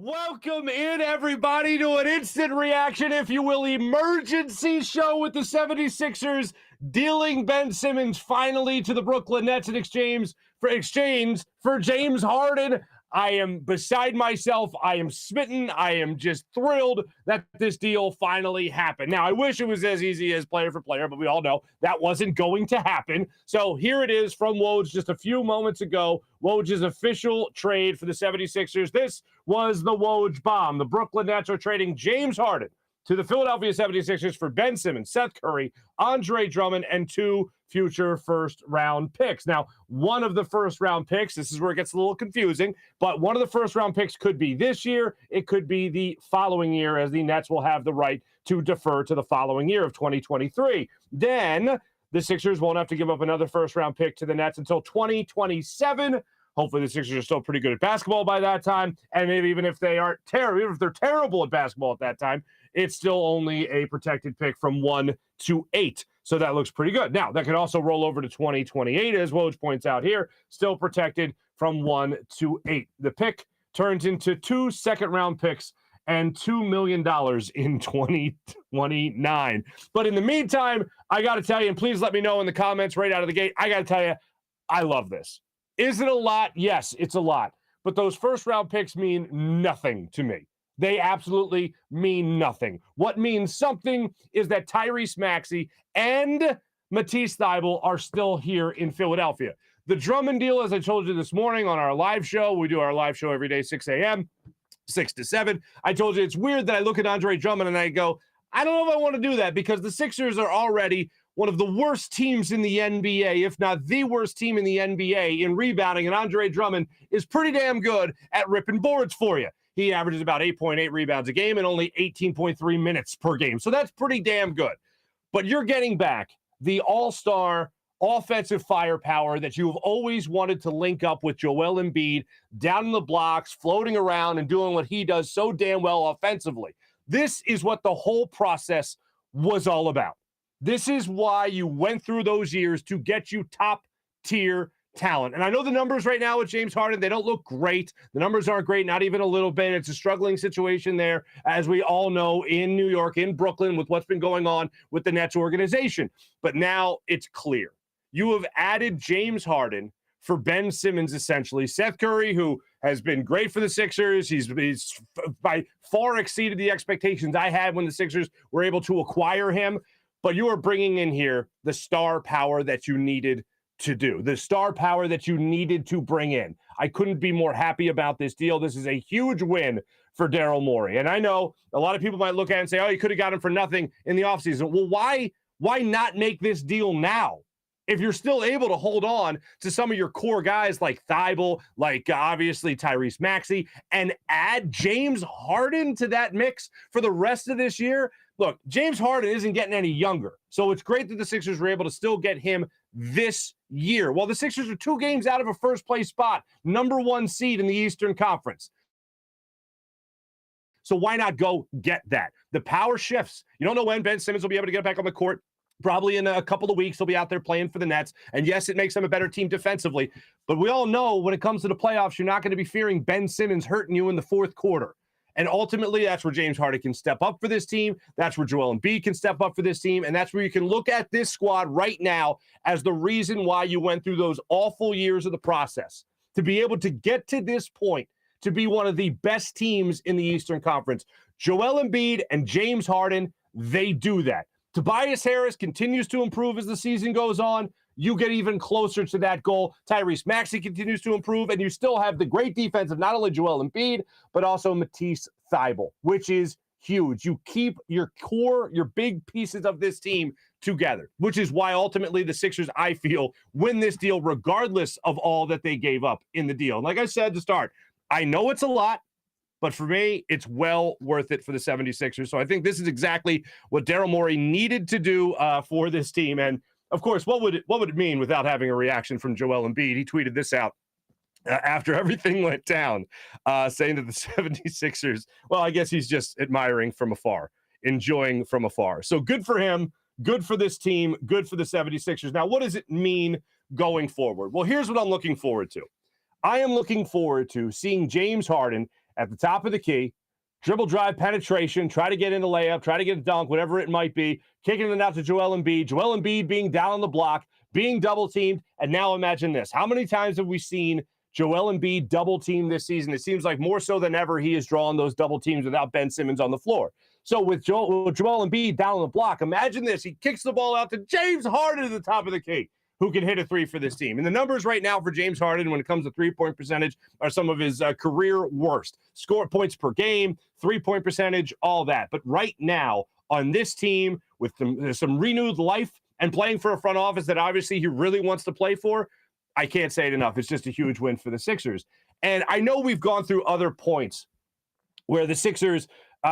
Welcome in, everybody, to an instant reaction, if you will, emergency show with the 76ers dealing Ben Simmons finally to the Brooklyn Nets in exchange for James Harden. I am beside myself. I am smitten. I am just thrilled that this deal finally happened. Now, I wish it was as easy as player for player, but we all know that wasn't going to happen. So here it is from Woj just a few moments ago. Woj's official trade for the 76ers. This was the Woj bomb. The Brooklyn Nets are trading James Harden to the Philadelphia 76ers for Ben Simmons, Seth Curry, Andre Drummond, and 2 future first-round picks. Now, one of the first-round picks, this is where it gets a little confusing, but one of the first-round picks could be this year. It could be the following year, as the Nets will have the right to defer to the following year of 2023. Then the Sixers won't have to give up another first-round pick to the Nets until 2027. Hopefully the Sixers are still pretty good at basketball by that time, and maybe even if they aren't terrible, even if they're terrible at basketball at that time, it's still only a protected pick from 1 to 8. So that looks pretty good. Now, that could also roll over to 2028, as Woj points out here, still protected from 1 to 8. The pick turns into 2 second-round picks and $2 million in 2029. But in the meantime, I got to tell you, and please let me know in the comments right out of the gate, I got to tell you, I love this. Is it a lot? Yes, it's a lot. But those first-round picks mean nothing to me. They absolutely mean nothing. What means something is that Tyrese Maxey and Matisse Thybulle are still here in Philadelphia. The Drummond deal, as I told you this morning on our live show, we do our live show every day, 6 a.m., 6 to 7. I told you it's weird that I look at Andre Drummond and I go, I don't know if I want to do that because the Sixers are already one of the worst teams in the NBA, if not the worst team in the NBA in rebounding, and Andre Drummond is pretty damn good at ripping boards for you. He averages about 8.8 rebounds a game and only 18.3 minutes per game. So that's pretty damn good. But you're getting back the all-star offensive firepower that you've always wanted to link up with Joel Embiid down in the blocks, floating around and doing what he does so damn well offensively. This is what the whole process was all about. This is why you went through those years to get you top-tier talent. And I know the numbers right now with James Harden, they don't look great. The numbers aren't great, not even a little bit. It's a struggling situation there, as we all know, in New York, in Brooklyn, with what's been going on with the Nets organization. But now it's clear. You have added James Harden for Ben Simmons, essentially. Seth Curry, who has been great for the Sixers. He's by far exceeded the expectations I had when the Sixers were able to acquire him. But you are bringing in here the star power that you needed to do, the star power that you needed to bring in. I couldn't be more happy about this deal. This is a huge win for Daryl Morey. And I know a lot of people might look at it and say, oh, you could have got him for nothing in the offseason. Well, why not make this deal now? If you're still able to hold on to some of your core guys like Thybulle, like obviously Tyrese Maxey, and add James Harden to that mix for the rest of this year. Look, James Harden isn't getting any younger. So it's great that the Sixers were able to still get him this year. Well, the Sixers are 2 games out of a first-place spot, number 1 seed in the Eastern Conference. So why not go get that? The power shifts. You don't know when Ben Simmons will be able to get back on the court. Probably in a couple of weeks, he'll be out there playing for the Nets. And yes, it makes them a better team defensively. But we all know when it comes to the playoffs, you're not going to be fearing Ben Simmons hurting you in the fourth quarter. And ultimately, that's where James Harden can step up for this team. That's where Joel Embiid can step up for this team. And that's where you can look at this squad right now as the reason why you went through those awful years of the process. To be able to get to this point, to be one of the best teams in the Eastern Conference. Joel Embiid and James Harden, they do that. Tobias Harris continues to improve as the season goes on. You get even closer to that goal. Tyrese Maxey continues to improve, and you still have the great defense of not only Joel Embiid, but also Matisse Thybulle, which is huge. You keep your core, your big pieces of this team together, which is why ultimately the Sixers, I feel, win this deal regardless of all that they gave up in the deal. And like I said to start, I know it's a lot, but for me, it's well worth it for the 76ers. So I think this is exactly what Daryl Morey needed to do for this team. And of course, what would it mean without having a reaction from Joel Embiid? He tweeted this out after everything went down, saying that the 76ers, well, I guess he's just admiring from afar, enjoying from afar. So good for him, good for this team, good for the 76ers. Now, what does it mean going forward? Well, here's what I'm looking forward to. I am looking forward to seeing James Harden at the top of the key, dribble drive penetration, try to get in the layup, try to get a dunk, whatever it might be, kicking it out to Joel Embiid. Joel Embiid being down on the block, being double teamed. And now imagine this. How many times have we seen Joel Embiid double teamed this season? It seems like more so than ever he is drawing those double teams without Ben Simmons on the floor. So with Joel Embiid down on the block, imagine this. He kicks the ball out to James Harden at the top of the key, who can hit a three for this team. And the numbers right now for James Harden when it comes to three-point percentage are some of his career worst. Score points per game, three-point percentage, all that. But right now on this team with some renewed life and playing for a front office that obviously he really wants to play for, I can't say it enough. It's just a huge win for the Sixers. And I know we've gone through other points where the Sixers,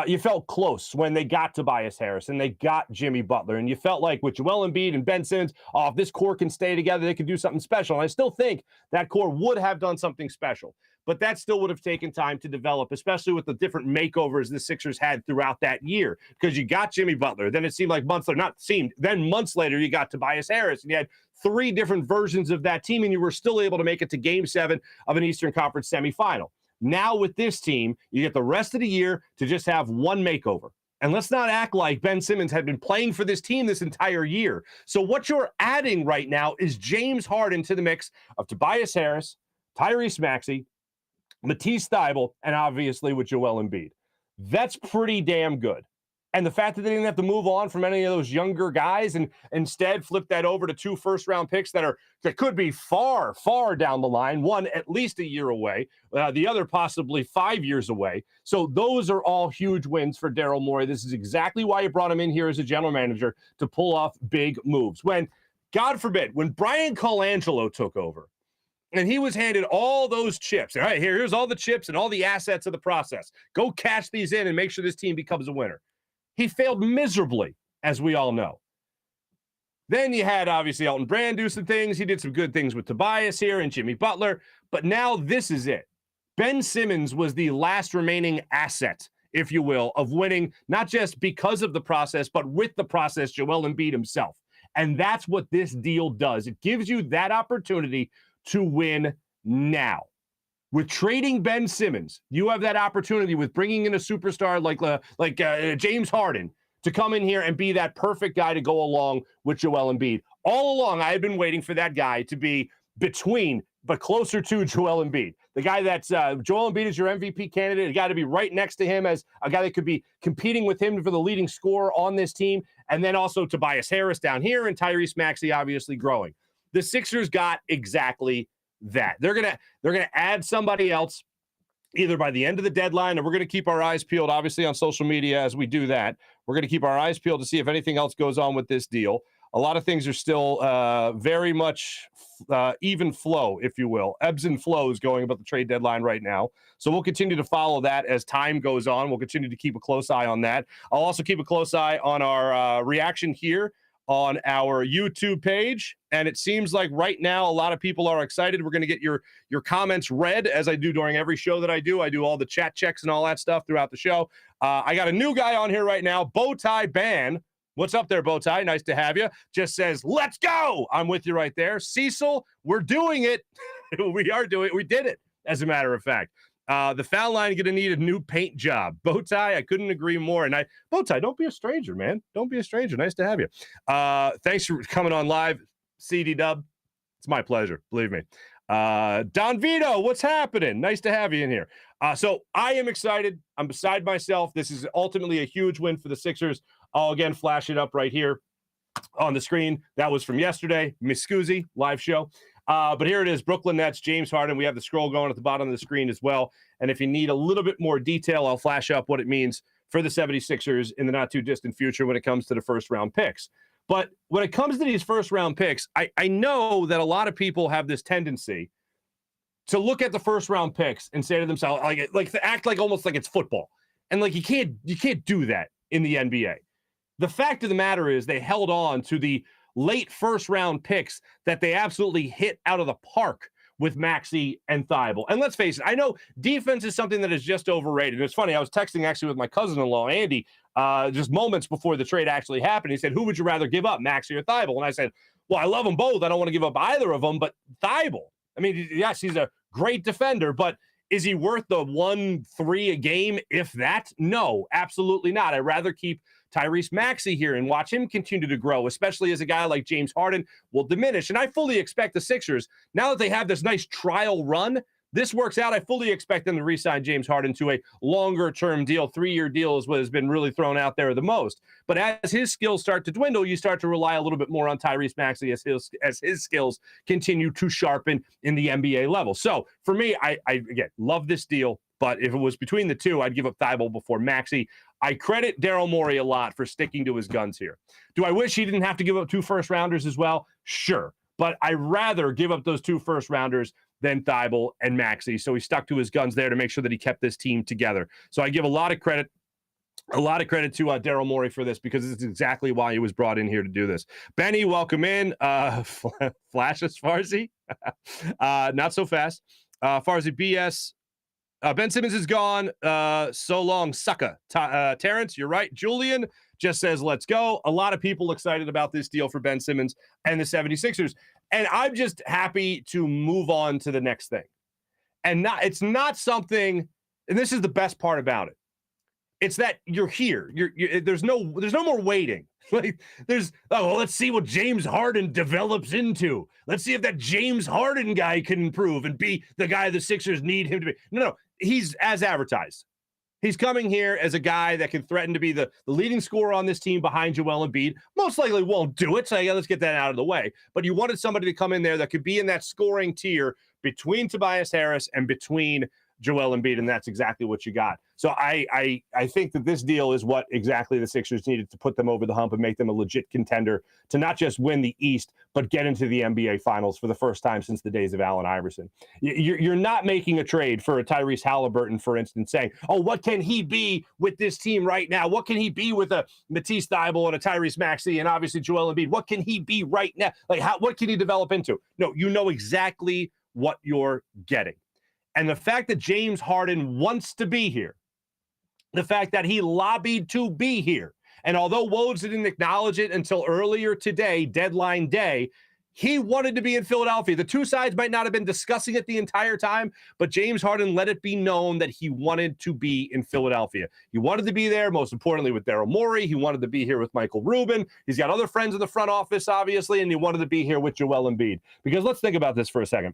you felt close when they got Tobias Harris and they got Jimmy Butler. And you felt like with Joel Embiid and Ben Simmons, if this core can stay together, they could do something special. And I still think that core would have done something special. But that still would have taken time to develop, especially with the different makeovers the Sixers had throughout that year. Because you got Jimmy Butler. Then it seemed like months later you got Tobias Harris. And you had 3 different versions of that team, and you were still able to make it to Game 7 of an Eastern Conference semifinal. Now with this team, you get the rest of the year to just have one makeover. And let's not act like Ben Simmons had been playing for this team this entire year. So what you're adding right now is James Harden to the mix of Tobias Harris, Tyrese Maxey, Matisse Thybulle, and obviously with Joel Embiid. That's pretty damn good. And the fact that they didn't have to move on from any of those younger guys and instead flip that over to 2 first-round picks that could be far, far down the line, one at least a year away, the other possibly 5 years away. So those are all huge wins for Daryl Morey. This is exactly why you brought him in here as a general manager, to pull off big moves. When, God forbid, when Brian Colangelo took over, and he was handed all those chips. All right, here's all the chips and all the assets of the process. Go cash these in and make sure this team becomes a winner. He failed miserably, as we all know. Then you had, obviously, Elton Brand do some things. He did some good things with Tobias here and Jimmy Butler. But now this is it. Ben Simmons was the last remaining asset, if you will, of winning, not just because of the process, but with the process, Joel Embiid himself. And that's what this deal does. It gives you that opportunity to win now. With trading Ben Simmons, you have that opportunity with bringing in a superstar like James Harden to come in here and be that perfect guy to go along with Joel Embiid. All along, I had been waiting for that guy to be between, but closer to Joel Embiid. The guy that's Joel Embiid is your MVP candidate. You got to be right next to him as a guy that could be competing with him for the leading scorer on this team. And then also Tobias Harris down here and Tyrese Maxey obviously growing. The Sixers got exactly that. They're gonna add somebody else either by the end of the deadline, and we're gonna keep our eyes peeled, obviously, on social media as we do that. We're gonna keep our eyes peeled to see if anything else goes on with this deal. A lot of things are still very much even flow, if you will, ebbs and flows going about the trade deadline right now. So we'll continue to follow that as time goes on. We'll continue to keep a close eye on that. I'll also keep a close eye on our reaction here on our YouTube page. And it seems like right now a lot of people are excited. We're going to get your comments read, as I do during every show that I do. I do all the chat checks and all that stuff throughout the show. I got a new guy on here right now, Bowtie Ban. What's up there, Bowtie? Nice to have you. Just says, let's go. I'm with you right there. Cecil, we're doing it. We are doing it. We did it, as a matter of fact. The foul line going to need a new paint job. Bowtie, I couldn't agree more. And Bowtie, don't be a stranger, man. Don't be a stranger. Nice to have you. Thanks for coming on live, CD Dub. It's my pleasure, believe me. Don Vito, what's happening? Nice to have you in here. So I am excited. I'm beside myself. This is ultimately a huge win for the Sixers. I'll again flash it up right here on the screen. That was from yesterday. Miss Scusi, live show. But here it is, Brooklyn Nets, James Harden. We have the scroll going at the bottom of the screen as well. And if you need a little bit more detail, I'll flash up what it means for the 76ers in the not-too-distant future when it comes to the first-round picks. But when it comes to these first-round picks, I know that a lot of people have this tendency to look at the first-round picks and say to themselves, like to act like almost like it's football. And like you can't do that in the NBA. The fact of the matter is they held on to the late first-round picks that they absolutely hit out of the park with Maxey and Thybulle. And let's face it, I know defense is something that is just overrated. It's funny, I was texting actually with my cousin-in-law, Andy, just moments before the trade actually happened. He said, who would you rather give up, Maxey or Thybulle? And I said, well, I love them both. I don't want to give up either of them, but Thybulle. I mean, yes, he's a great defender, but Is he worth the 1-3 a game, if that? No, absolutely not. I'd rather keep Tyrese Maxey here and watch him continue to grow, especially as a guy like James Harden will diminish. And I fully expect the Sixers, now that they have this nice trial run, this works out, I fully expect them to re-sign James Harden to a longer-term deal. 3-year deal is what has been really thrown out there the most. But as his skills start to dwindle, you start to rely a little bit more on Tyrese Maxey as his skills continue to sharpen in the NBA level. So for me, I again, love this deal. But if it was between the two, I'd give up Thibault before Maxey. I credit Daryl Morey a lot for sticking to his guns here. Do I wish he didn't have to give up 2 first-rounders as well? Sure. But I'd rather give up those 2 first-rounders than Thibault and Maxey. So he stuck to his guns there to make sure that he kept this team together. So I give a lot of credit to Daryl Morey for this, because it's exactly why he was brought in here to do this. Benny, welcome in. Flashes Farzy. Not so fast. Farzy BS. Ben Simmons is gone. So long, sucker. Terrence, you're right. Julian just says, let's go. A lot of people excited about this deal for Ben Simmons and the 76ers. And I'm just happy to move on to the next thing. And it's not something, and this is the best part about it. It's that you're here. There's no more waiting. Like let's see what James Harden develops into. Let's see if that James Harden guy can improve and be the guy the Sixers need him to be. No, he's as advertised. He's coming here as a guy that can threaten to be the leading scorer on this team behind Joel Embiid. Most likely won't do it, so yeah, let's get that out of the way. But you wanted somebody to come in there that could be in that scoring tier between Tobias Harris and between Joel Embiid, and that's exactly what you got. So I think that this deal is what exactly the Sixers needed to put them over the hump and make them a legit contender to not just win the East, but get into the NBA Finals for the first time since the days of Allen Iverson. You're not making a trade for a Tyrese Halliburton, for instance, saying, oh, what can he be with this team right now? What can he be with a Matisse Thybulle and a Tyrese Maxey and obviously Joel Embiid? What can he be right now? Like, what can he develop into? No, you know exactly what you're getting. And the fact that James Harden wants to be here, the fact that he lobbied to be here, and although Woj didn't acknowledge it until earlier today, deadline day, he wanted to be in Philadelphia. The two sides might not have been discussing it the entire time, but James Harden let it be known that he wanted to be in Philadelphia. He wanted to be there, most importantly, with Daryl Morey. He wanted to be here with Michael Rubin. He's got other friends in the front office, obviously, and he wanted to be here with Joel Embiid. Because let's think about this for a second.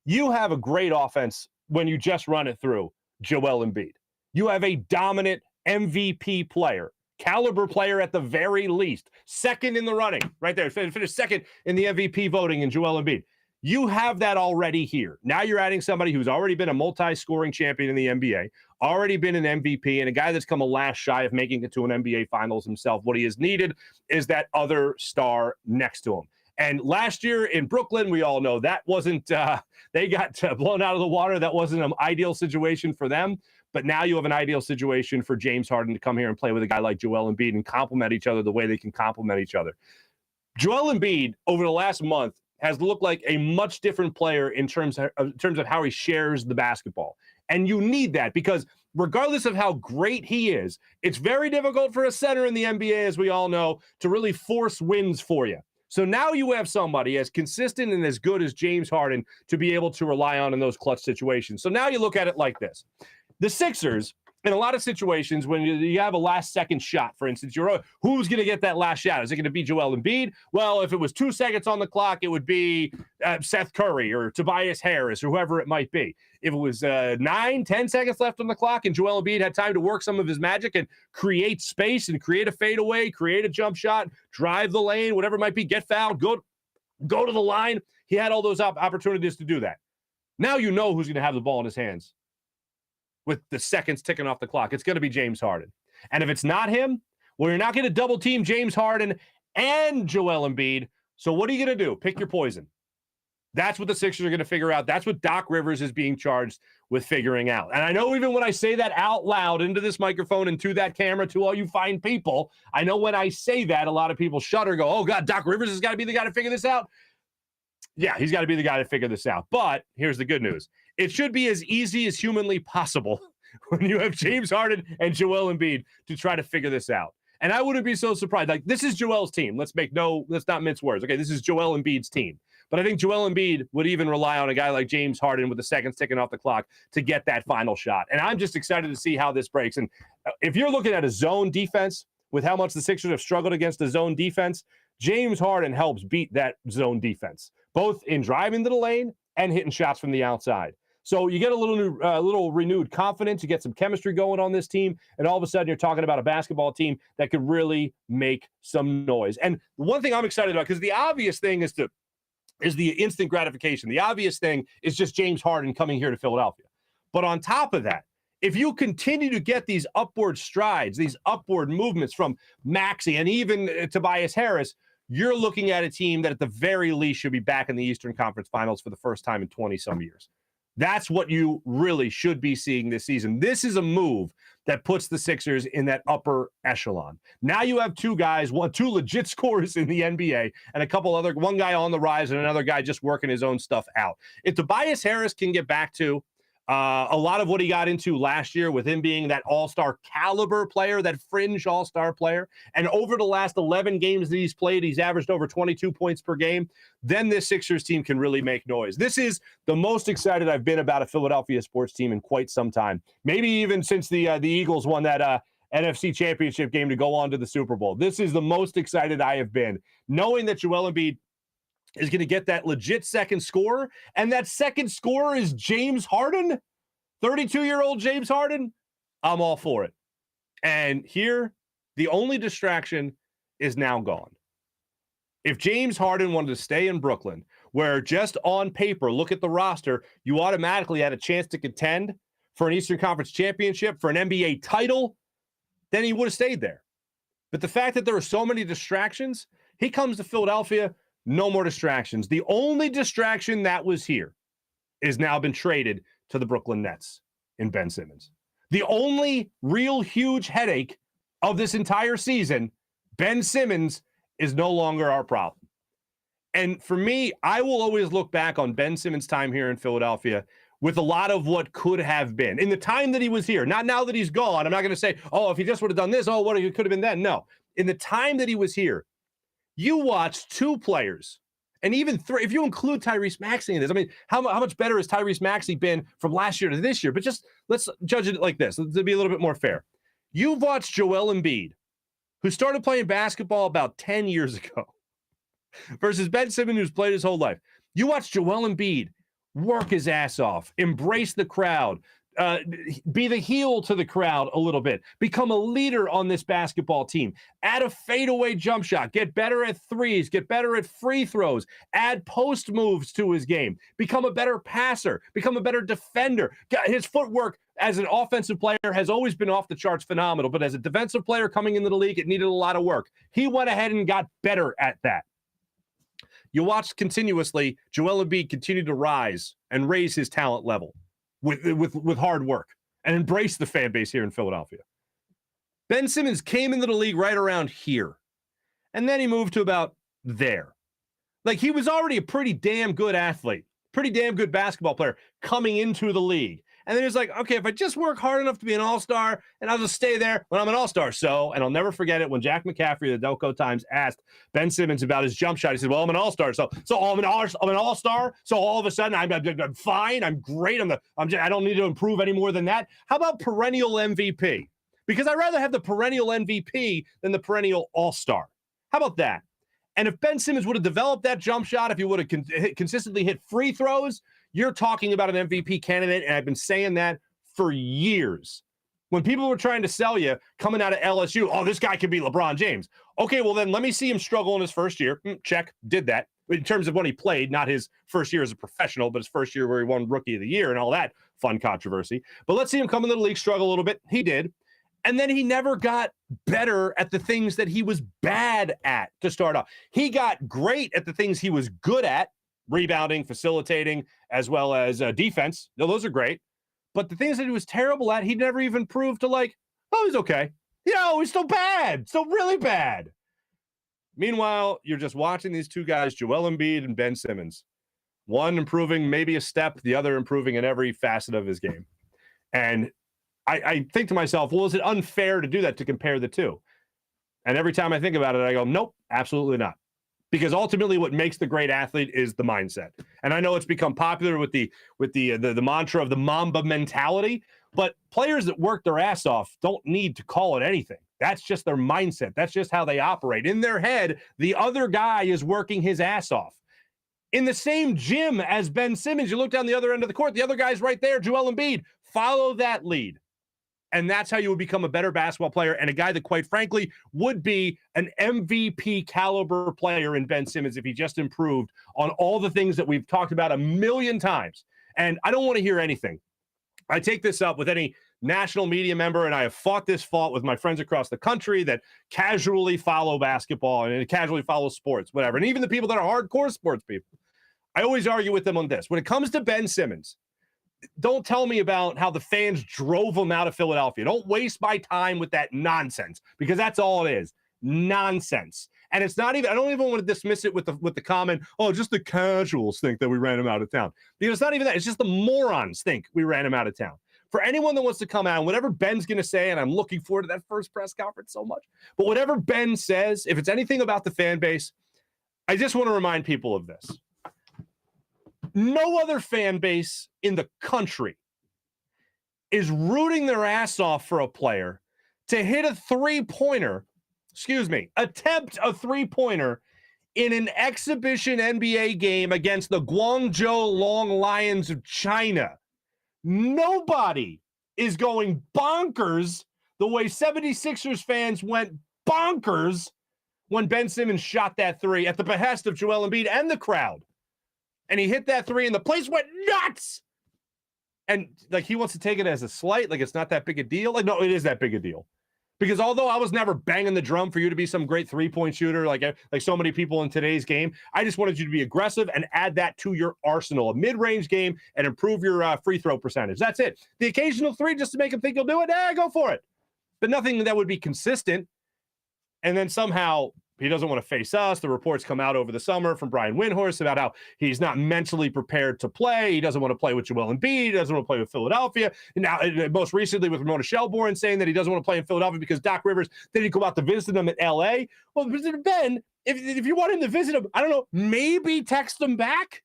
You have a great offense when you just run it through Joel Embiid. You have a dominant MVP player, caliber player at the very least, second in the running, right there, finished second in the MVP voting in Joel Embiid. You have that already here. Now you're adding somebody who's already been a multi-scoring champion in the NBA, already been an MVP, and a guy that's come a last shy of making it to an NBA Finals himself. What he has needed is that other star next to him. And last year in Brooklyn, we all know that wasn't, they got blown out of the water. That wasn't an ideal situation for them. But now you have an ideal situation for James Harden to come here and play with a guy like Joel Embiid and complement each other the way they can complement each other. Joel Embiid, over the last month, has looked like a much different player in terms of how he shares the basketball. And you need that because regardless of how great he is, it's very difficult for a center in the NBA, as we all know, to really force wins for you. So now you have somebody as consistent and as good as James Harden to be able to rely on in those clutch situations. So now you look at it like this. The Sixers, in a lot of situations, when you have a last-second shot, for instance, who's going to get that last shot? Is it going to be Joel Embiid? Well, if it was 2 seconds on the clock, it would be Seth Curry or Tobias Harris or whoever it might be. If it was 9, 10 seconds left on the clock and Joel Embiid had time to work some of his magic and create space and create a fadeaway, create a jump shot, drive the lane, whatever it might be, get fouled, go to the line. He had all those opportunities to do that. Now you know who's going to have the ball in his hands with the seconds ticking off the clock. It's going to be James Harden. And if it's not him, well, you're not going to double team James Harden and Joel Embiid. So what are you going to do? Pick your poison. That's what the Sixers are going to figure out. That's what Doc Rivers is being charged with figuring out. And I know even when I say that out loud into this microphone and to that camera, to all you fine people, I know when I say that, a lot of people shudder, go, oh, God, Doc Rivers has got to be the guy to figure this out. Yeah, he's got to be the guy to figure this out. But here's the good news. It should be as easy as humanly possible when you have James Harden and Joel Embiid to try to figure this out. And I wouldn't be so surprised. Like, this is Joel's team. Let's not mince words. Okay, this is Joel Embiid's team. But I think Joel Embiid would even rely on a guy like James Harden with the seconds ticking off the clock to get that final shot. And I'm just excited to see how this breaks. And if you're looking at a zone defense, with how much the Sixers have struggled against the zone defense, James Harden helps beat that zone defense, both in driving to the lane and hitting shots from the outside. So you get a little renewed confidence, you get some chemistry going on this team, and all of a sudden you're talking about a basketball team that could really make some noise. And one thing I'm excited about, because the obvious thing is the instant gratification. The obvious thing is just James Harden coming here to Philadelphia. But on top of that, if you continue to get these upward strides, these upward movements from Maxey and even Tobias Harris, you're looking at a team that at the very least should be back in the Eastern Conference Finals for the first time in 20-some years. That's what you really should be seeing this season. This is a move that puts the Sixers in that upper echelon. Now you have two legit scorers in the NBA and one guy on the rise and another guy just working his own stuff out. If Tobias Harris can get back to a lot of what he got into last year with him being that all-star caliber player, that fringe all-star player, and over the last 11 games that he's played, he's averaged over 22 points per game, then this Sixers team can really make noise. This is the most excited I've been about a Philadelphia sports team in quite some time, maybe even since the Eagles won that NFC Championship game to go on to the Super Bowl. This is the most excited I have been, knowing that Joel Embiid is going to get that legit second scorer, and that second scorer is James Harden, 32-year-old James Harden. I'm all for it. And here, the only distraction is now gone. If James Harden wanted to stay in Brooklyn, where just on paper, look at the roster, you automatically had a chance to contend for an Eastern Conference championship, for an NBA title, then he would have stayed there. But the fact that there are so many distractions, he comes to Philadelphia, no more distractions. The only distraction that was here is now been traded to the Brooklyn Nets in Ben Simmons. The only real huge headache of this entire season, Ben Simmons, is no longer our problem. And for me, I will always look back on Ben Simmons' time here in Philadelphia with a lot of what could have been. In the time that he was here, not now that he's gone, I'm not going to say, oh, if he just would have done this, oh, what it could have been then. No. In the time that he was here, you watched two players, and even three, if you include Tyrese Maxey in this. I mean, how much better has Tyrese Maxey been from last year to this year? But just let's judge it like this, to be a little bit more fair. You've watched Joel Embiid, who started playing basketball about 10 years ago, versus Ben Simmons, who's played his whole life. You watch Joel Embiid work his ass off, embrace the crowd, be the heel to the crowd a little bit, become a leader on this basketball team, add a fadeaway jump shot, get better at threes, get better at free throws, add post moves to his game, become a better passer, become a better defender. His footwork as an offensive player has always been off the charts phenomenal, but as a defensive player coming into the league, it needed a lot of work. He went ahead and got better at that. You watched continuously Joel Embiid continue to rise and raise his talent level with hard work and embrace the fan base here in Philadelphia. Ben Simmons came into the league right around here, and then he moved to about there. Like, he was already a pretty damn good athlete, pretty damn good basketball player coming into the league. And then he was like, okay, if I just work hard enough to be an all-star, and I'll just stay there when I'm an all-star. So, and I'll never forget it, when Jack McCaffrey of the Delco Times asked Ben Simmons about his jump shot, he said, well, I'm an all-star. So I'm an all-star. So all of a sudden I'm fine. I'm great. I don't need to improve any more than that. How about perennial MVP? Because I'd rather have the perennial MVP than the perennial all-star. How about that? And if Ben Simmons would have developed that jump shot, if he would have consistently hit free throws, you're talking about an MVP candidate, and I've been saying that for years. When people were trying to sell you coming out of LSU, oh, this guy could be LeBron James. Okay, well, then let me see him struggle in his first year. Check, did that. In terms of when he played, not his first year as a professional, but his first year where he won Rookie of the Year and all that fun controversy. But let's see him come into the league, struggle a little bit. He did. And then he never got better at the things that he was bad at to start off. He got great at the things he was good at, rebounding, facilitating, as well as defense. No, those are great. But the things that he was terrible at, he never even proved to he's okay. He's still bad, still really bad. Meanwhile, you're just watching these two guys, Joel Embiid and Ben Simmons. One improving maybe a step, the other improving in every facet of his game. And I think to myself, well, is it unfair to do that, to compare the two? And every time I think about it, I go, nope, absolutely not. because ultimately what makes the great athlete is the mindset. And I know it's become popular with the mantra of the Mamba mentality, but players that work their ass off don't need to call it anything. That's just their mindset. That's just how they operate. In their head, the other guy is working his ass off. In the same gym as Ben Simmons, you look down the other end of the court, the other guy's right there, Joel Embiid. Follow that lead. And that's how you would become a better basketball player, and a guy that, quite frankly, would be an MVP caliber player in Ben Simmons if he just improved on all the things that we've talked about a million times. And I don't want to hear anything. I take this up with any national media member, and I have fought this fault with my friends across the country that casually follow basketball and casually follow sports, whatever. And even the people that are hardcore sports people. I always argue with them on this. When it comes to Ben Simmons, don't tell me about how the fans drove him out of Philadelphia. Don't waste my time with that nonsense, because that's all it is. Nonsense. And it's not even, I don't even want to dismiss it with the comment, oh, just the casuals think that we ran him out of town. Because it's not even that. It's just the morons think we ran him out of town. For anyone that wants to come out, and whatever Ben's going to say, and I'm looking forward to that first press conference so much, but whatever Ben says, if it's anything about the fan base, I just want to remind people of this. No other fan base in the country is rooting their ass off for a player to hit a three-pointer, attempt a three-pointer in an exhibition NBA game against the Guangzhou Long Lions of China. Nobody is going bonkers the way 76ers fans went bonkers when Ben Simmons shot that three at the behest of Joel Embiid and the crowd. And he hit that three, and the place went nuts. And, like, he wants to take it as a slight, like it's not that big a deal. Like, no, it is that big a deal. Because although I was never banging the drum for you to be some great three-point shooter, like so many people in today's game, I just wanted you to be aggressive and add that to your arsenal, a mid-range game, and improve your free throw percentage. That's it. The occasional three just to make him think he'll do it, go for it. But nothing that would be consistent. And then somehow he doesn't want to face us. The reports come out over the summer from Brian Windhorst about how he's not mentally prepared to play. He doesn't want to play with Joel Embiid. He doesn't want to play with Philadelphia. And now, most recently with Ramona Shelburne saying that he doesn't want to play in Philadelphia because Doc Rivers didn't go out to visit him in L.A. Well, Ben, if you want him to visit him, I don't know, maybe text him back.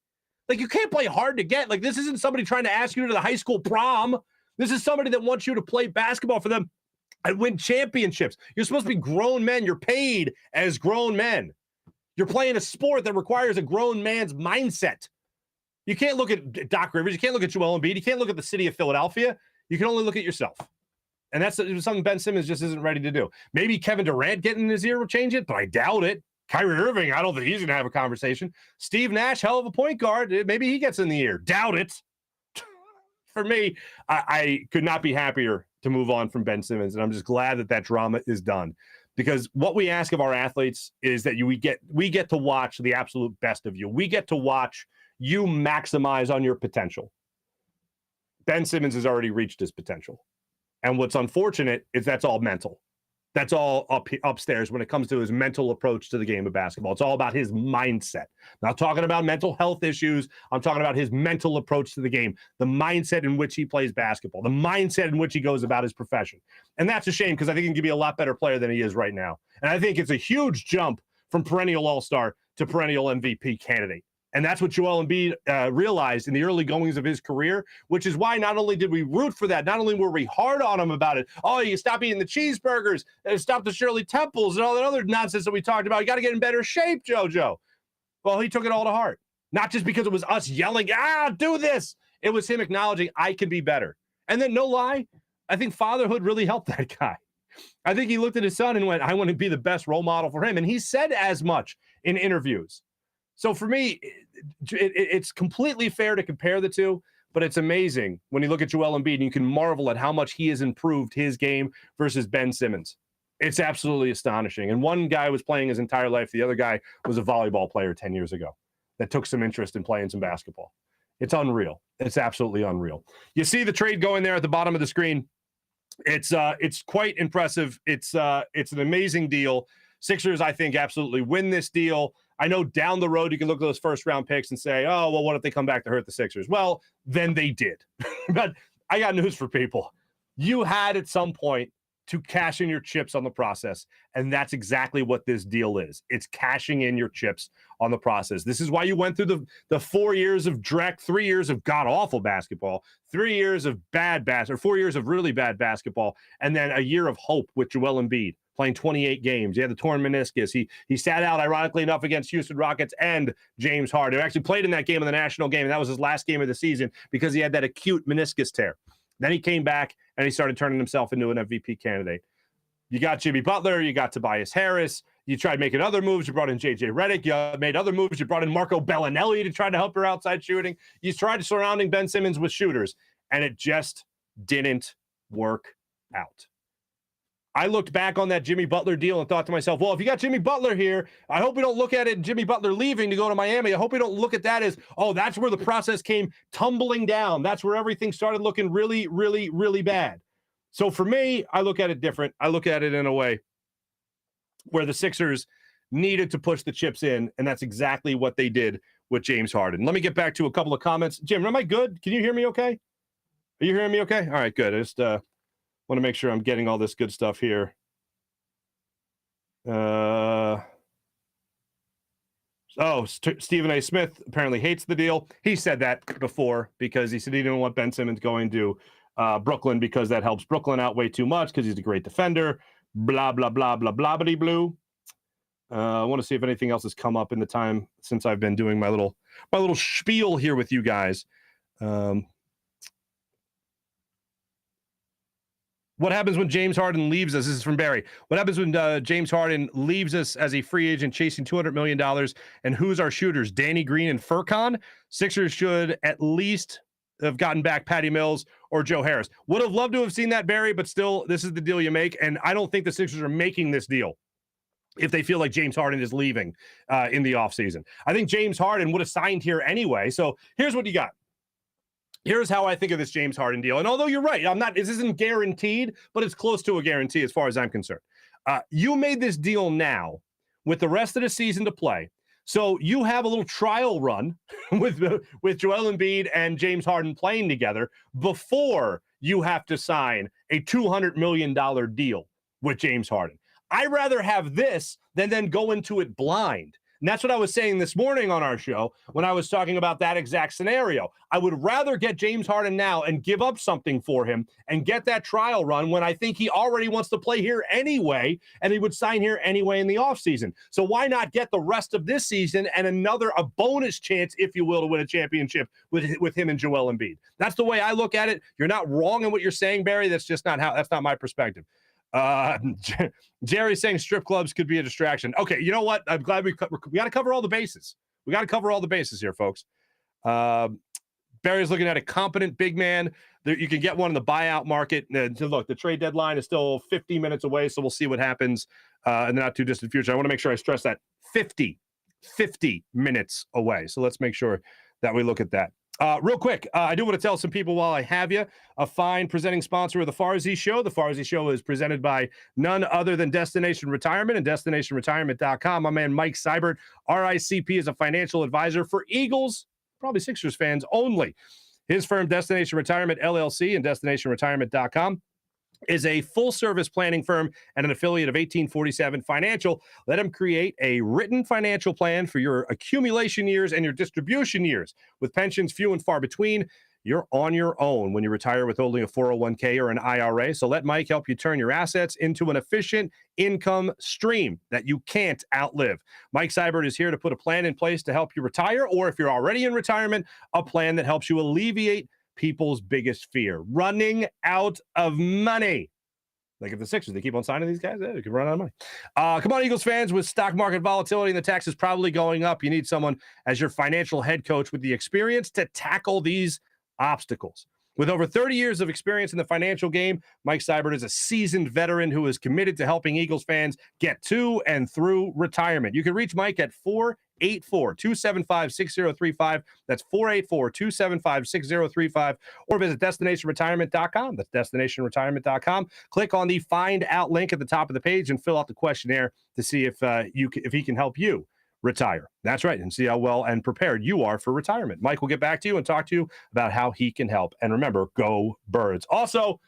Like, you can't play hard to get. Like, this isn't somebody trying to ask you to the high school prom. This is somebody that wants you to play basketball for them and win championships. You're supposed to be grown men. You're paid as grown men. You're playing a sport that requires a grown man's mindset. You can't look at Doc Rivers. You can't look at Joel Embiid. You can't look at the city of Philadelphia. You can only look at yourself. And that's something Ben Simmons just isn't ready to do. Maybe Kevin Durant getting in his ear will change it, but I doubt it. Kyrie Irving, I don't think he's going to have a conversation. Steve Nash, hell of a point guard. Maybe he gets in the ear. Doubt it. For me, I could not be happier to move on from Ben Simmons, and I'm just glad that drama is done, because what we ask of our athletes is that we get to watch the absolute best of you. We get to watch you maximize on your potential. Ben Simmons has already reached his potential, and what's unfortunate is that's all mental. That's all upstairs when it comes to his mental approach to the game of basketball. It's all about his mindset. Not talking about mental health issues. I'm talking about his mental approach to the game, the mindset in which he plays basketball, the mindset in which he goes about his profession. And that's a shame, because I think he can be a lot better player than he is right now. And I think it's a huge jump from perennial all-star to perennial MVP candidate. And that's what Joel Embiid realized in the early goings of his career, which is why not only did we root for that, not only were we hard on him about it, oh, you stop eating the cheeseburgers, stop the Shirley Temples, and all that other nonsense that we talked about. You got to get in better shape, JoJo. Well, he took it all to heart. Not just because it was us yelling, do this. It was him acknowledging, I can be better. And then, no lie, I think fatherhood really helped that guy. I think he looked at his son and went, I want to be the best role model for him. And he said as much in interviews. So for me, it's completely fair to compare the two, but it's amazing when you look at Joel Embiid and you can marvel at how much he has improved his game versus Ben Simmons. It's absolutely astonishing. And one guy was playing his entire life. The other guy was a volleyball player 10 years ago that took some interest in playing some basketball. It's unreal. It's absolutely unreal. You see the trade going there at the bottom of the screen. It's quite impressive. It's an amazing deal. Sixers, I think, absolutely win this deal. I know down the road you can look at those first-round picks and say, oh, well, what if they come back to hurt the Sixers? Well, then they did. But I got news for people. You had at some point to cash in your chips on the process. And that's exactly what this deal is. It's cashing in your chips on the process. This is why you went through the 4 years of dreck, 3 years of god-awful basketball, 3 years of bad basketball, or 4 years of really bad basketball, and then a year of hope with Joel Embiid playing 28 games. He had the torn meniscus. He sat out, ironically enough, against Houston Rockets and James Harden, who actually played in that game, in the national game, and that was his last game of the season because he had that acute meniscus tear. Then he came back, and he started turning himself into an MVP candidate. You got Jimmy Butler. You got Tobias Harris. You tried making other moves. You brought in J.J. Redick. You made other moves. You brought in Marco Bellinelli to try to help your outside shooting. You tried surrounding Ben Simmons with shooters, and it just didn't work out. I looked back on that Jimmy Butler deal and thought to myself, well, if you got Jimmy Butler here, I hope we don't look at it, Jimmy Butler leaving to go to Miami. I hope we don't look at that as, oh, that's where the process came tumbling down. That's where everything started looking really, really, really bad. So for me, I look at it different. I look at it in a way where the Sixers needed to push the chips in, and that's exactly what they did with James Harden. Let me get back to a couple of comments. Jim, am I good? Can you hear me okay? Are you hearing me okay? All right, good. I just want to make sure I'm getting all this good stuff here. Stephen A. Smith apparently hates the deal. He said that before because he said he didn't want Ben Simmons going to Brooklyn because that helps Brooklyn out way too much because he's a great defender. Blah, blah, blah, blah, blah, bitty blue. I want to see if anything else has come up in the time since I've been doing my little spiel here with you guys. What happens when James Harden leaves us? This is from Barry. What happens when James Harden leaves us as a free agent chasing $200 million? And who's our shooters? Danny Green and Furkan? Sixers should at least have gotten back Patty Mills or Joe Harris. Would have loved to have seen that, Barry, but still, this is the deal you make. And I don't think the Sixers are making this deal if they feel like James Harden is leaving in the offseason. I think James Harden would have signed here anyway. So here's what you got. Here's how I think of this James Harden deal. And although you're right, this isn't guaranteed, but it's close to a guarantee as far as I'm concerned. You made this deal now with the rest of the season to play. So you have a little trial run with Joel Embiid and James Harden playing together before you have to sign a $200 million deal with James Harden. I'd rather have this than then go into it blind. And that's what I was saying this morning on our show when I was talking about that exact scenario. I would rather get James Harden now and give up something for him and get that trial run when I think he already wants to play here anyway, and he would sign here anyway in the offseason. So why not get the rest of this season and a bonus chance, if you will, to win a championship with him and Joel Embiid? That's the way I look at it. You're not wrong in what you're saying, Barry. That's not my perspective. Jerry's saying strip clubs could be a distraction. Okay, you know what? I'm glad we got to cover all the bases. We got to cover all the bases here, folks. Barry's looking at a competent big man. You can get one in the buyout market. Look, the trade deadline is still 50 minutes away, so we'll see what happens in the not too distant future. I want to make sure I stress that 50 minutes away. So let's make sure that we look at that. Real quick, I do want to tell some people while I have you, a fine presenting sponsor of the Farzy Show. The Farzy Show is presented by none other than Destination Retirement and DestinationRetirement.com. My man Mike Seibert, RICP, is a financial advisor for Eagles, probably Sixers fans only. His firm, Destination Retirement LLC and DestinationRetirement.com, is a full-service planning firm and an affiliate of 1847 Financial. Let them create a written financial plan for your accumulation years and your distribution years. With pensions few and far between, you're on your own when you retire with only a 401k or an IRA. So let Mike help you turn your assets into an efficient income stream that you can't outlive. Mike Seibert is here to put a plan in place to help you retire, or if you're already in retirement, a plan that helps you alleviate people's biggest fear: running out of money. Like if the Sixers, they keep on signing these guys, they could run out of money. Come on, Eagles fans, with stock market volatility and the taxes probably going up, you need someone as your financial head coach with the experience to tackle these obstacles. With over 30 years of experience in the financial game, Mike Seibert is a seasoned veteran who is committed to helping Eagles fans get to and through retirement. You can reach Mike at 484-275-6035. That's 484-275-6035. Or visit DestinationRetirement.com. That's DestinationRetirement.com. Click on the Find Out link at the top of the page and fill out the questionnaire to see if he can help you retire. That's right. And see how well and prepared you are for retirement. Mike will get back to you and talk to you about how he can help. And remember, go Birds. Also,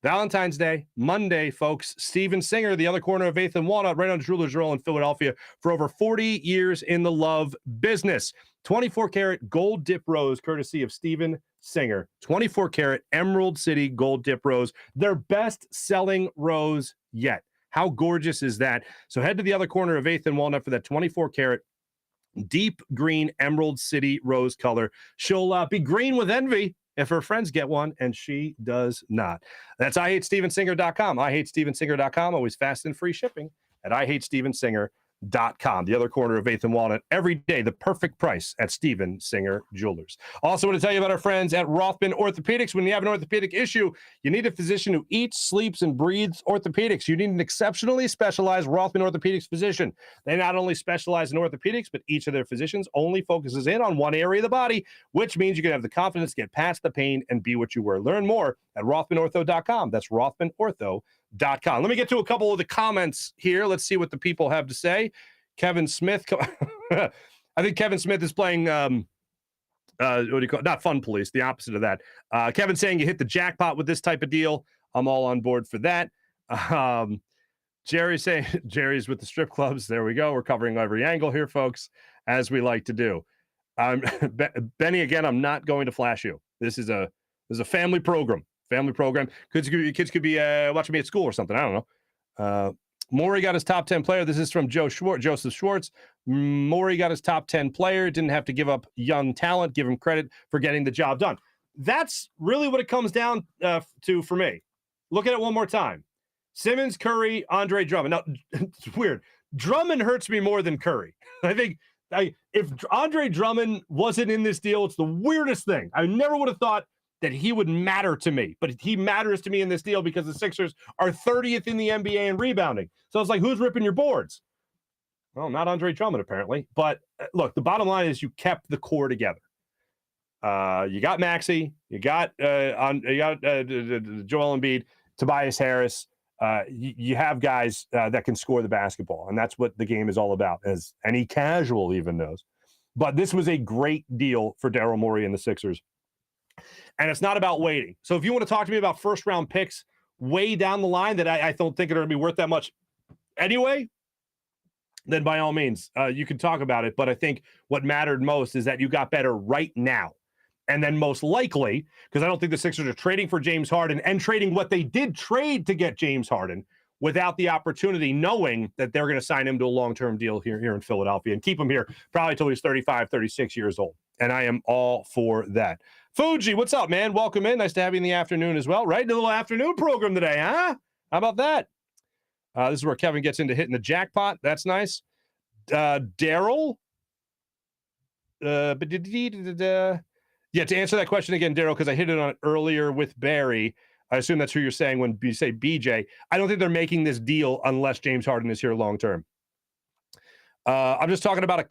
Valentine's Day, Monday, folks. Steven Singer, the other corner of 8th and Walnut, right on Jewelers Row in Philadelphia for over 40 years in the love business. 24-karat gold dip rose, courtesy of Steven Singer. 24-karat Emerald City gold dip rose, their best-selling rose yet. How gorgeous is that? So head to the other corner of 8th and Walnut for that 24-karat deep green Emerald City rose color. She'll be green with envy if her friends get one, and she does not. That's IHateStevenSinger.com. IHateStevenSinger.com. Always fast and free shipping at IHateStevenSinger.com. The other corner of 8th and Walnut. Every day, the perfect price at Steven Singer Jewelers. Also want to tell you about our friends at Rothman Orthopaedics. When you have an orthopedic issue, you need a physician who eats, sleeps, and breathes orthopedics. You need an exceptionally specialized Rothman Orthopaedics physician. They not only specialize in orthopedics, but each of their physicians only focuses in on one area of the body, which means you can have the confidence to get past the pain and be what you were. Learn more at RothmanOrtho.com. That's RothmanOrtho.com. Let me get to a couple of the comments here. Let's see what the people have to say. Kevin Smith. I think Kevin Smith is playing, what do you call it? Not Fun Police, the opposite of that. Kevin saying you hit the jackpot with this type of deal. I'm all on board for that. Jerry saying Jerry's with the strip clubs. There we go. We're covering every angle here, folks, as we like to do. Benny, again, I'm not going to flash you. This is a family program. Kids could be watching me at school or something. I don't know. Maury got his top 10 player. This is from Joseph Schwartz. Maury got his top 10 player. Didn't have to give up young talent. Give him credit for getting the job done. That's really what it comes down to for me. Look at it one more time. Simmons, Curry, Andre Drummond. Now, it's weird. Drummond hurts me more than Curry. I think if Andre Drummond wasn't in this deal, it's the weirdest thing. I never would have thought that he would matter to me, but he matters to me in this deal because the Sixers are 30th in the NBA in rebounding. So it's like, who's ripping your boards? Well, not Andre Drummond, apparently. But look, the bottom line is you kept the core together. You got Maxey, you got Joel Embiid, Tobias Harris. You have guys that can score the basketball, and that's what the game is all about, as any casual even knows. But this was a great deal for Daryl Morey and the Sixers. And it's not about waiting. So if you want to talk to me about first-round picks way down the line that I don't think are going to be worth that much anyway, then by all means, you can talk about it. But I think what mattered most is that you got better right now. And then most likely, because I don't think the Sixers are trading for James Harden and trading what they did trade to get James Harden without the opportunity, knowing that they're going to sign him to a long-term deal here in Philadelphia and keep him here probably until he's 35, 36 years old. And I am all for that. Fuji, what's up, man? Welcome in. Nice to have you in the afternoon as well, right? A little afternoon program today, huh? How about that? This is where Kevin gets into hitting the jackpot. That's nice. Daryl? Yeah, to answer that question again, Daryl, because I hit it on it earlier with Barry. I assume that's who you're saying when you say BJ. I don't think they're making this deal unless James Harden is here long term. I'm just talking about a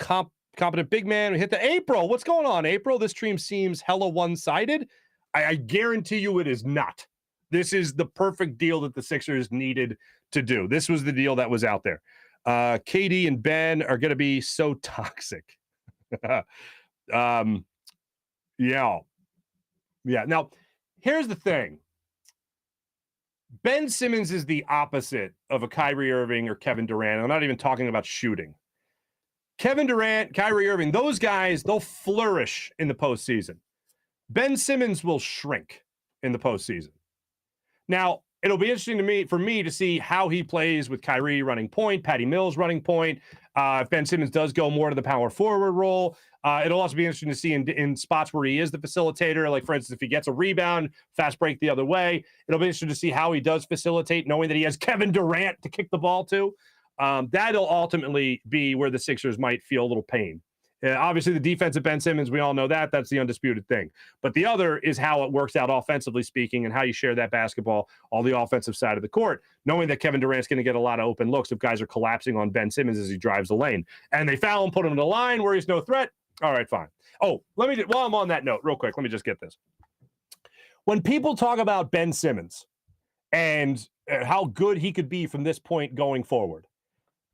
competent big man. We hit the April. What's going on, April? This stream seems hella one-sided. I guarantee you it is not. This is the perfect deal that the Sixers needed to do. This was the deal that was out there. KD and Ben are going to be so toxic. Yeah. Now, here's the thing. Ben Simmons is the opposite of a Kyrie Irving or Kevin Durant. I'm not even talking about shooting. Kevin Durant, Kyrie Irving, those guys, they'll flourish in the postseason. Ben Simmons will shrink in the postseason. Now, it'll be interesting for me to see how he plays with Kyrie running point, Patty Mills running point. If Ben Simmons does go more to the power forward role, it'll also be interesting to see in spots where he is the facilitator. Like, for instance, if he gets a rebound, fast break the other way, it'll be interesting to see how he does facilitate, knowing that he has Kevin Durant to kick the ball to. That'll ultimately be where the Sixers might feel a little pain. Obviously, the defense of Ben Simmons, we all know that. That's the undisputed thing. But the other is how it works out offensively speaking and how you share that basketball on the offensive side of the court, knowing that Kevin Durant's going to get a lot of open looks if guys are collapsing on Ben Simmons as he drives the lane. And they foul him, put him in the line where he's no threat. All right, fine. Oh, while I'm on that note, real quick, let me just get this. When people talk about Ben Simmons and how good he could be from this point going forward,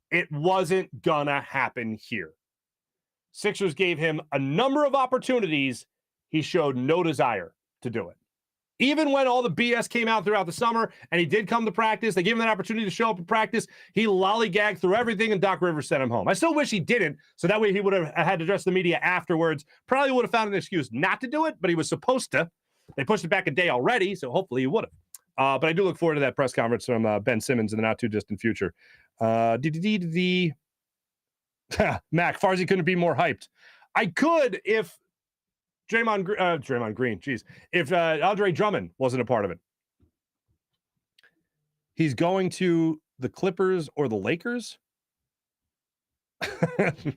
it wasn't gonna happen here. Sixers gave him a number of opportunities. He showed no desire to do it. Even when all the BS came out throughout the summer and he did come to practice, they gave him that opportunity to show up at practice, he lollygagged through everything and Doc Rivers sent him home. I still wish he didn't, so that way he would have had to address the media afterwards. Probably would have found an excuse not to do it, but he was supposed to. They pushed it back a day already, so hopefully he would have. But I do look forward to that press conference from Ben Simmons in the not-too-distant future. Mac, Farzy couldn't be more hyped. I could if Draymond Green, geez. If Andre Drummond wasn't a part of it. He's going to the Clippers or the Lakers? Kevin,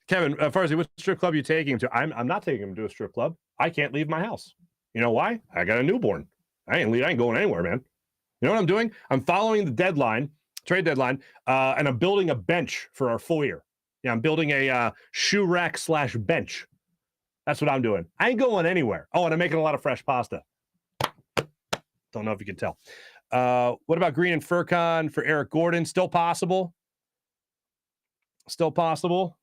Farzy, what strip club are you taking him to? I'm not taking him to a strip club. I can't leave my house. You know why? I got a newborn. I ain't going anywhere, man. You know what I'm doing? I'm following the deadline, trade deadline, and I'm building a bench for our foyer. Yeah, I'm building a shoe rack / bench. That's what I'm doing. I ain't going anywhere. Oh, and I'm making a lot of fresh pasta. Don't know if you can tell. What about Green and Furcon for Eric Gordon? Still possible? Still possible?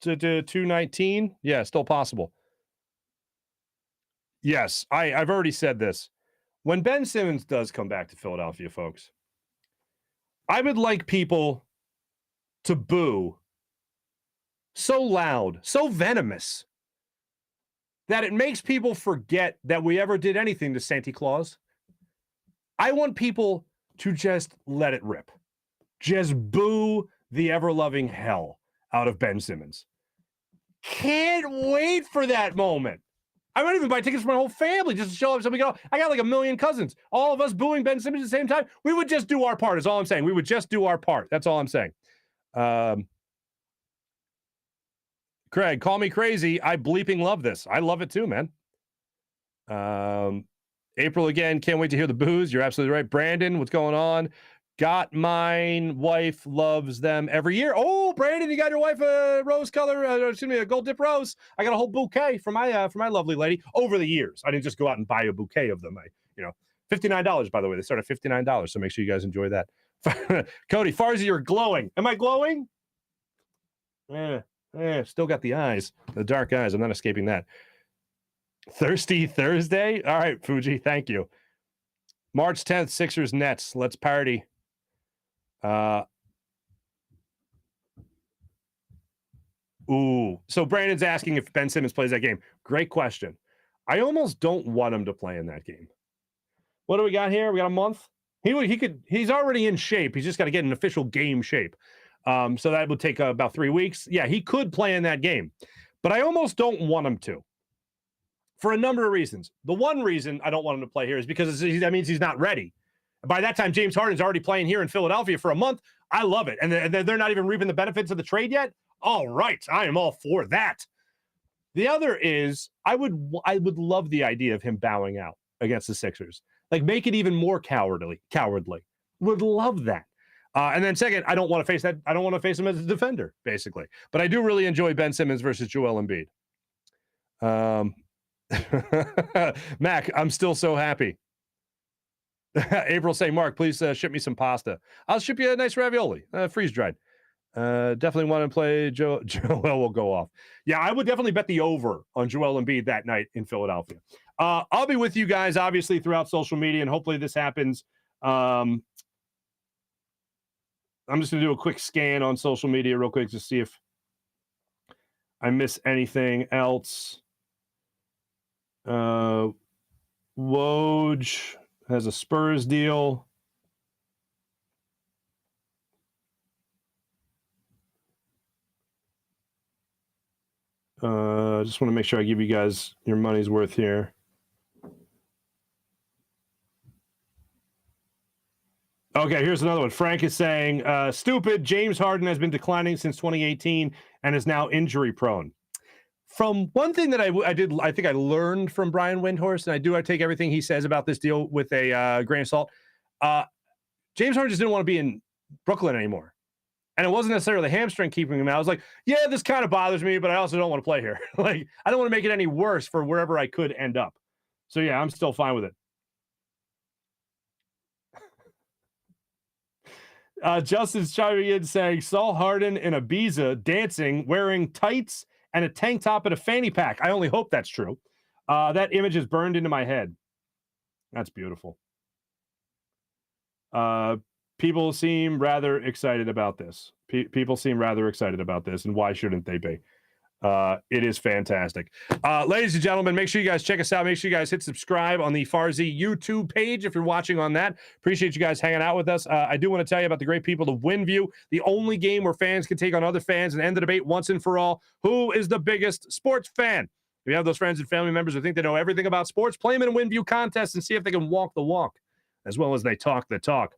To 219? Yeah, still possible. Yes, I've already said this. When Ben Simmons does come back to Philadelphia, folks, I would like people to boo so loud, so venomous, that it makes people forget that we ever did anything to Santa Claus. I want people to just let it rip. Just boo the ever-loving hell out of Ben Simmons. Can't wait for that moment. I might even buy tickets for my whole family just to show up. So we go, I got like 1 million cousins. All of us booing Ben Simmons at the same time. We would just do our part is all I'm saying. We would just do our part. That's all I'm saying. Craig, call me crazy. I bleeping love this. I love it too, man. April again. Can't wait to hear the boos. You're absolutely right. Brandon, what's going on? Got mine. Wife loves them every year. Oh, Brandon, you got your wife a rose color, a gold dip rose. I got a whole bouquet for my lovely lady over the years. I didn't just go out and buy a bouquet of them. $59, by the way. They start at $59, so make sure you guys enjoy that. Cody, Farzy, you're glowing. Am I glowing? Still got the eyes, the dark eyes. I'm not escaping that. Thirsty Thursday? All right, Fuji, thank you. March 10th, Sixers Nets. Let's party. So Brandon's asking if Ben Simmons plays that game. Great question. I almost don't want him to play in that game. What do we got here? We got a month. He's already in shape. He's just got to get an official game shape. So that would take about 3 weeks. Yeah, he could play in that game, but I almost don't want him to for a number of reasons. The one reason I don't want him to play here is because that means he's not ready. By that time, James Harden's already playing here in Philadelphia for a month. I love it. And they're not even reaping the benefits of the trade yet. All right. I am all for that. The other is I would love the idea of him bowing out against the Sixers. Like, make it even more cowardly. Would love that. And then second, I don't want to face that. I don't want to face him as a defender, basically. But I do really enjoy Ben Simmons versus Joel Embiid. Mac, I'm still so happy. April say, Mark, please ship me some pasta. I'll ship you a nice ravioli, freeze-dried. Definitely want to play Joel will go off. Yeah, I would definitely bet the over on Joel Embiid that night in Philadelphia. I'll be with you guys, obviously, throughout social media, and hopefully this happens. I'm just going to do a quick scan on social media real quick to see if I miss anything else. Woj has a Spurs deal. Just want to make sure I give you guys your money's worth here. Okay, here's another one. Frank is saying, stupid, James Harden has been declining since 2018 and is now injury prone. From one thing that I think I learned from Brian Windhorst, and I take everything he says about this deal with a grain of salt. James Harden just didn't want to be in Brooklyn anymore. And it wasn't necessarily the hamstring keeping him out. I was like, yeah, this kind of bothers me, but I also don't want to play here. Like, I don't want to make it any worse for wherever I could end up. So, yeah, I'm still fine with it. Justin's chiming in saying, saw Harden in Ibiza dancing, wearing tights and a tank top and a fanny pack. I only hope that's true. That image is burned into my head. That's beautiful. People seem rather excited about this. People seem rather excited about this, and why shouldn't they be? It is fantastic. Ladies and gentlemen, make sure you guys check us out. Make sure you guys hit subscribe on the Farzy YouTube page if you're watching on that. Appreciate you guys hanging out with us. I do want to tell you about the great people of WinView, the only game where fans can take on other fans and end the debate once and for all. Who is the biggest sports fan? If you have those friends and family members who think they know everything about sports, play them in a WinView contest and see if they can walk the walk as well as they talk the talk.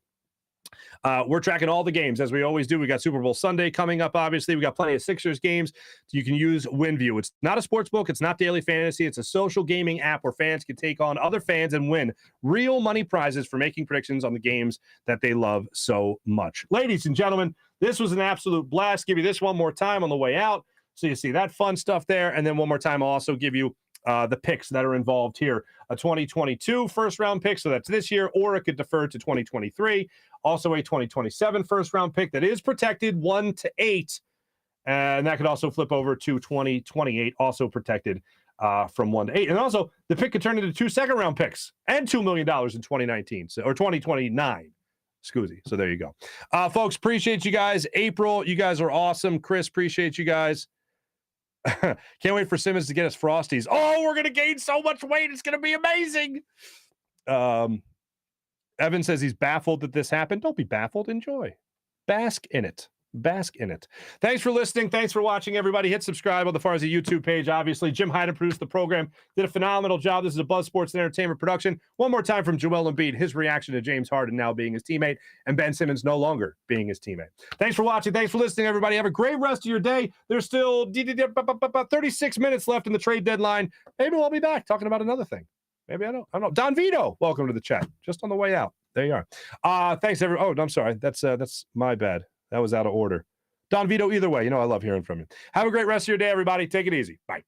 We're tracking all the games as we always do. We got Super Bowl Sunday coming up, obviously. We got plenty of Sixers games. You can use WinView. It's not a sports book. It's not daily fantasy. It's a social gaming app where fans can take on other fans and win real money prizes for making predictions on the games that they love so much. Ladies and gentlemen, this was an absolute blast. Give you this one more time on the way out. So you see that fun stuff there. And then one more time, I'll also give you the picks that are involved here. A 2022 first-round pick, so that's this year, or it could defer to 2023. Also a 2027 first-round pick that is protected 1 to 8, and that could also flip over to 2028, also protected from 1 to 8. And also, the pick could turn into 2 second-round picks and $2 million in 2019, or 2029. Scoozy. So there you go. Folks, appreciate you guys. April, you guys are awesome. Chris, appreciate you guys. Can't wait for Simmons to get us Frosties. Oh, we're going to gain so much weight. It's going to be amazing. Evan says he's baffled that this happened. Don't be baffled. Enjoy. Bask in it. Bask in it. Thanks for listening. Thanks for watching, everybody. Hit subscribe on the Farzy YouTube page, obviously. Jim Hyden produced the program. Did a phenomenal job. This is a Buzz Sports and Entertainment production. One more time from Joel Embiid, his reaction to James Harden now being his teammate and Ben Simmons no longer being his teammate. Thanks for watching. Thanks for listening, everybody. Have a great rest of your day. There's still 36 minutes left in the trade deadline. Maybe we'll be back talking about another thing. Maybe I don't know. Don Vito, welcome to the chat. Just on the way out. There you are. Thanks, everyone. Oh, I'm sorry. That's my bad. That was out of order. Don Vito, either way, I love hearing from you. Have a great rest of your day, everybody. Take it easy. Bye.